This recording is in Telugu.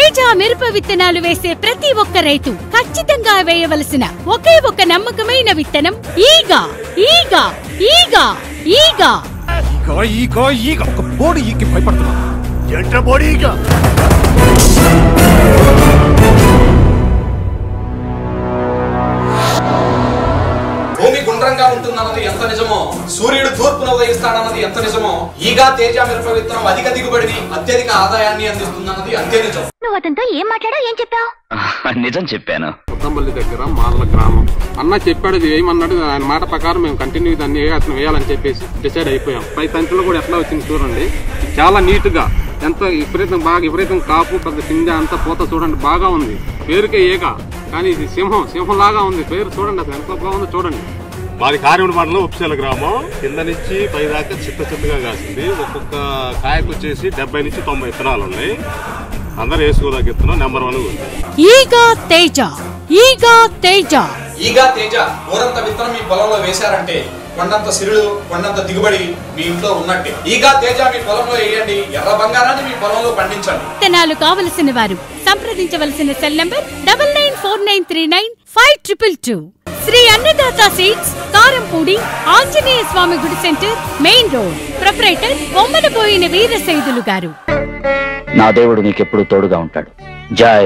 తేజ మిరప విత్తనాలు వేసే ప్రతి ఒక్క రైతు ఖచ్చితంగా వేయవలసిన ఒకే ఒక నమ్మకమైన విత్తనం ఈగా. ఈగా ఈగా ఈగా ఈగా ఈగా ఒక బోడి ఈకి భయపడుతున్నా. ఎంట బోడి ఈగా. భూమి గుండ్రంగా ఉంటుందన్నది ఎంత నిజమో, సూర్యుడు తూర్పున ఉదయిస్తాడన్నది ఎంత నిజమో, ఈగా తేజ మిరప విత్తనం అధిక దిగుబడిని అత్యధిక ఆదాయాన్ని అందిస్తుందన్నది అంతే నిజం. నువ్వు అతనితో ఏం మాట్లాడావు, ఏం చెప్పావు? నిజం చెప్పాను. కొత్తపల్లి దగ్గర మాల గ్రామం అన్న చెప్పాడు, ఏమన్నాడు ఆయన మాట ప్రకారం మేము కంటిన్యూ దాన్ని అతను వేయాలని చెప్పేసి డిసైడ్ అయిపోయాం. పై తంతులు కూడా ఎట్లా వచ్చింది చూడండి, చాలా నీట్ గా, ఎంత విపరీతం కాపు, పెద్ద కింద అంతా పూత చూడండి, బాగా ఉంది. పేరుకే ఏక, కానీ ఇది సింహం లాగా ఉంది. పేరు చూడండి అసలు ఎంత బాగుందో చూడండి. మాది కారిమూడి మండలం ఉప్సేల గ్రామం. కింద నుంచి పై దాకా చిత్తగా కాసింది. ఒక్కొక్క కాయకు వచ్చేసి 70 నుంచి 90 విత్తనాలు ఉన్నాయి. అందరూ వేసుకోదాకా విత్తనం నెంబర్ 1 ఉంది. ఈగా తేజ. ఈగా తేజ. ఈగా తేజ ఊరంత విత్తనం మీ పొలంలో వేశారంటే కొండంత సిరులు, కొండంత దిగుబడి మీ ఇంట్లో ఉన్నట్టే. ఈగా తేజ మీ పొలంలో వేయండి, ఎర్ర బంగారాన్ని మీ పొలంలో పండించండి. విత్తనాలు కావలసిన వారు సంప్రదించవలసిన సెల్ నంబర్ 9949395222. శ్రీ అన్నదాత సీడ్స్, కారంపూడి, ఆంజనేయ స్వామి గుడి సెంటర్, మెయిన్ రోడ్. ప్రొప్రైటర్ బొమ్మలపోయిన వీరసైదులు గారు. నా దేవుడు నీకెప్పుడు తోడుగా ఉంటాడు. జై